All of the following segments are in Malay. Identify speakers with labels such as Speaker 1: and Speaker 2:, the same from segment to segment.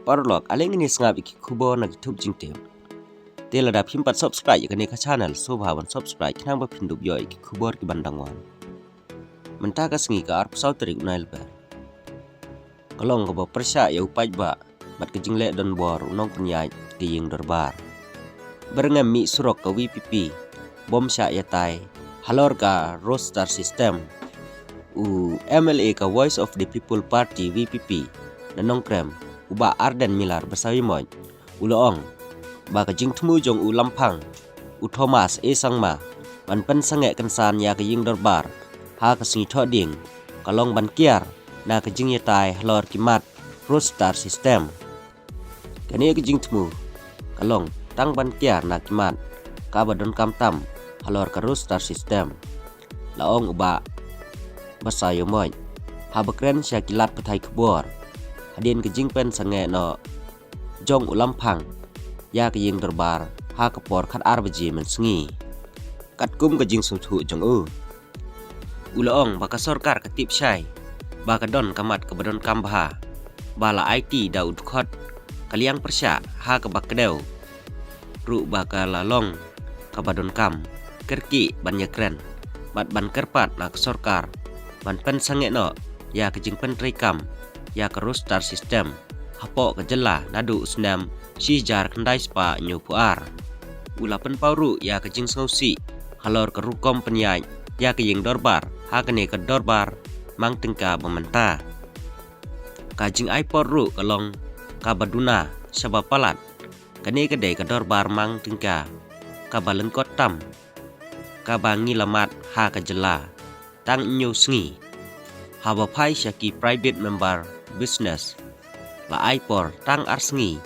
Speaker 1: Parlok aleng ini sengap iki kubor na YouTube jing tem. Tela da pimpat subscribe ke neka channel so bhawan subscribe kenang ba pindup yo iki kubor ki bandangwan. Mentaka sengi ka arp sau terik unail ber. Kalong ka ba persya ya upaj ba bat ke jingle don bor unong penyai ke ying dorbar. Berengam mi surok ka WPP bom sya ya tai halor ka roster system. MLA ka Voice of the People Party WPP na nongkrem uba Arden Milar besawi moy uloong ba ka jing tmu jong u lampang u Thomas e sangma ban pen sange kansan ya ka ying dorbar ha ka singi tho ding kalong ban kiar na ka jing yetai halor kimat roster system kani ka jing tmu kalong tang ban kiar na kimat ka badon kam tam halor ka roster system laong uba basayo moy ha bakren sya kilat pathai kbor hadin ke jingpen sange no jong ulam phang ya ke ying dorbar ha kapor khat arbaji men sengi kat kum ke jing suthu jong ulaong baka sarkar ke tip syai baka don kamat ke badon kambha bala IT daud khot kaliang persya ha ke bakdeu ru baka lalong ke badon kam kerki banyakren bat ban kerpat nak sarkar ban pen sange no ya ke jingpen trikam ya ke roster system hapo ke jela nadu snam si jar kendai spa nyu puar ulapen pauru ya ke jing sausi halor ke rukom penyai ya ke ying dorbar ha ke ne ke dorbar mang tengka mementa ka jing ipor ru kalong ka baduna sabab palat kene ke dei ke dorbar mang tengka ka balengkot tam ka bangi lamat ha ke jela tang nyu sengi haba pai syaki private member business la aipor tang arsengi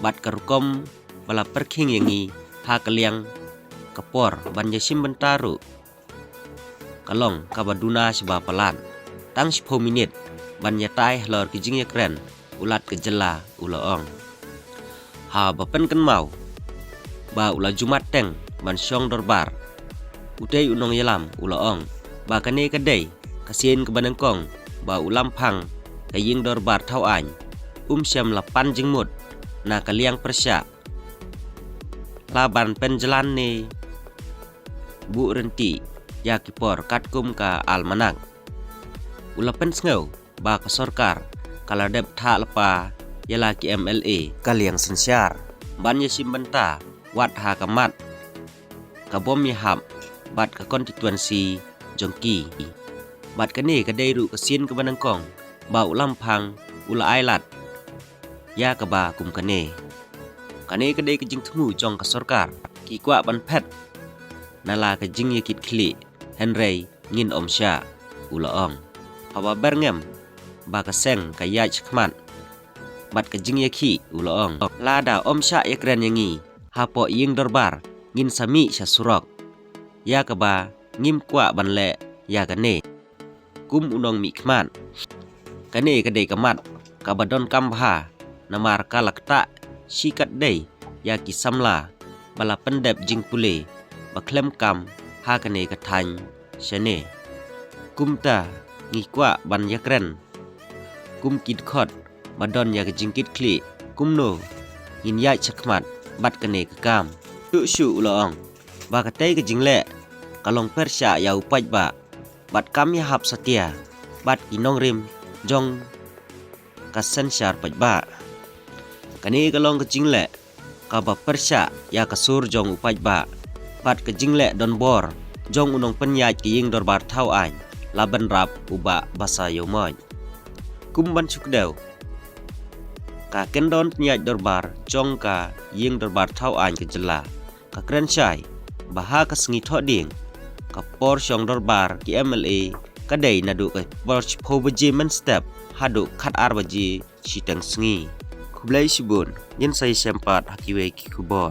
Speaker 1: bat karukom bala perking yangi ha kaliang kapor banja simbentaru kalong kabaduna siba palan tang 10 minit banja tai halor kijing yakren ulat kejela ulaong ha bapen kan mau ba ula jumat teng ban syong dorbar udai unong yalam ulaong ba kane kadai kasien ke banangkong ba ulam phang kaying dorbar thau an syam lapan jingmut na kaliang persya laban penjalan ni bu renti ya kipor katkum ka almanak ulapen sngau ba ka sarkar kala dep tha lepa yala ki MLA kaliang sensyar ban ya simbenta wat ha kamat ka bom yahap bat ka konstituensi jongki bat kane ka dei ru kasien ke banangkong ba ulam phang ula ailat ya ka ba kum kane ka dei ka jing thmu jong ka sarkar ki kwa ban phet nala ka jing yakit khli henry ngin omsha ulaong aba berngem ba ka seng ka yach khmat bat ka jing yakhi ulaong lada omsha yakren yangi hapo ying dorbar ngin sami sha surok ya ka ba ngim kwa ban le ya ka ne kum unong mi khman kane ka dei kamat ka badon kambha namar kalakta sikat dei ya ki samla bala pendep jing pule baklem kam ha kane ka thany shane kumta ngikwa ban yakren kum kit khot badon ya ka jingkit kli kumno ngin ya chakmat bat kane ka kam tu shu uloong ba ka tei ka jingle kalong persya ya upaj ba bat kami hap setia bat inong rim jong kasen syar pajba kani kalong kejingle ka ba persya ya kasur jong upajba bat kejingle don bor jong unong penyaj ki ying dorbar thau an laban rap uba basa yomoy kumban sukdew ka kendon penyaj dorbar jong ka ying dorbar thau an ke jela ka kren syai baha ka sengi tho ding ka por syong dorbar ki MLA kadai nadu ka por phobaji men step hadu khat arbaji sitang sengi kublai sibun yen sai sempat hakiwe ki kubor